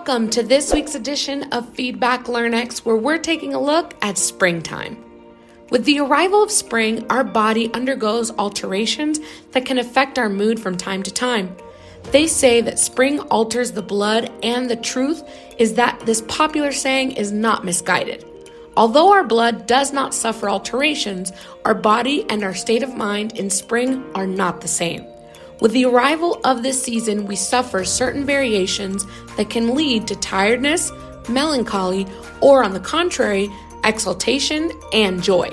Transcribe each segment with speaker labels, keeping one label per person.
Speaker 1: Welcome to this week's edition of Feedback Learnex, where we're taking a look at springtime. With the arrival of spring, our body undergoes alterations that can affect our mood from time to time. They say that spring alters the blood, and the truth is that this popular saying is not misguided. Although our blood does not suffer alterations, our body and our state of mind in spring are not the same. With the arrival of this season, we suffer certain variations that can lead to tiredness, melancholy, or on the contrary, exaltation and joy.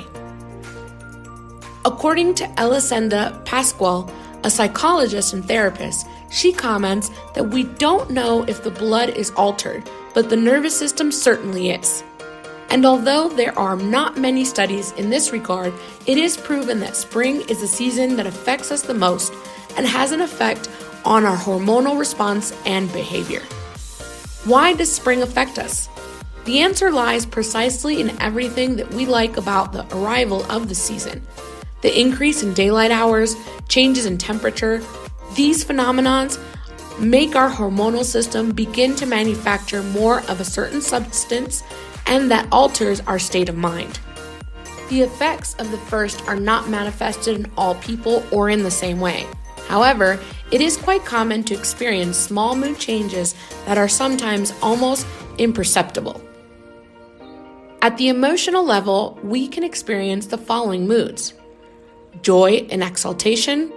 Speaker 1: According to Elisenda Pascual, a psychologist and therapist, she comments that we don't know if the blood is altered, but the nervous system certainly is. And although there are not many studies in this regard, it is proven that spring is the season that affects us the most and has an effect on our hormonal response and behavior. Why does spring affect us? The answer lies precisely in everything that we like about the arrival of the season. The increase in daylight hours, changes in temperature, these phenomena make our hormonal system begin to manufacture more of a certain substance, and that alters our state of mind. The effects of the first are not manifested in all people or in the same way. However, it is quite common to experience small mood changes that are sometimes almost imperceptible. At the emotional level, we can experience the following moods: joy and exaltation.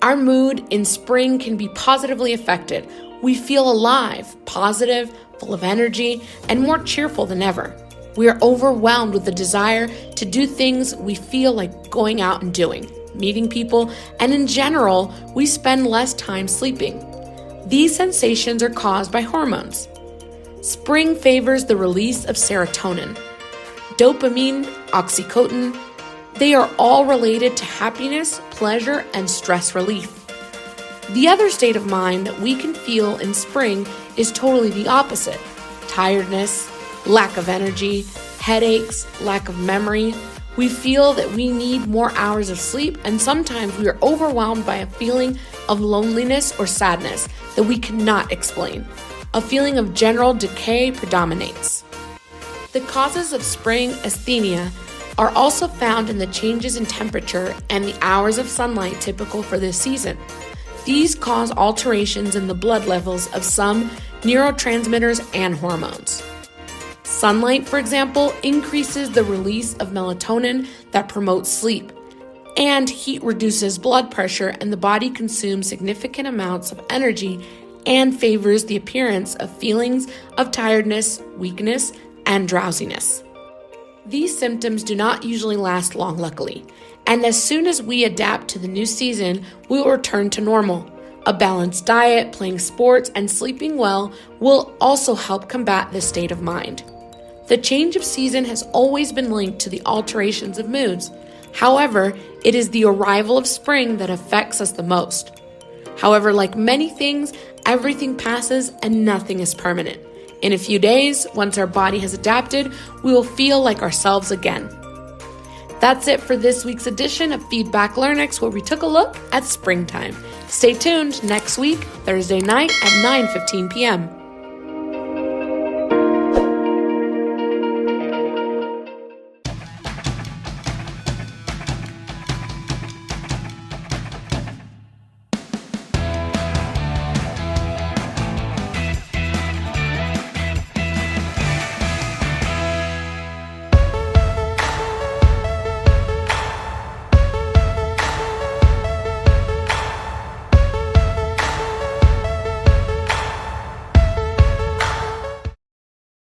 Speaker 1: Our mood in spring can be positively affected. We feel alive, positive, full of energy, and more cheerful than ever. We are overwhelmed with the desire to do things we feel like going out and doing, meeting people, and in general, we spend less time sleeping. These sensations are caused by hormones. Spring favors the release of serotonin, dopamine, oxytocin. They are all related to happiness, pleasure, and stress relief. The other state of mind that we can feel in spring is totally the opposite: tiredness, lack of energy, headaches, lack of memory. We feel that we need more hours of sleep, and sometimes we are overwhelmed by a feeling of loneliness or sadness that we cannot explain. A feeling of general decay predominates. The causes of spring asthenia are also found in the changes in temperature and the hours of sunlight typical for this season. These cause alterations in the blood levels of some neurotransmitters and hormones. Sunlight, for example, increases the release of melatonin that promotes sleep, and heat reduces blood pressure, and the body consumes significant amounts of energy and favors the appearance of feelings of tiredness, weakness, and drowsiness. These symptoms do not usually last long, luckily, and as soon as we adapt to the new season, we will return to normal. A balanced diet, playing sports, and sleeping well will also help combat this state of mind. The change of season has always been linked to the alterations of moods. However, it is the arrival of spring that affects us the most. However, like many things, everything passes and nothing is permanent. In a few days, once our body has adapted, we will feel like ourselves again. That's it for this week's edition of Feedback Learnex, where we took a look at springtime. Stay tuned next week, Thursday night at 9:15 p.m.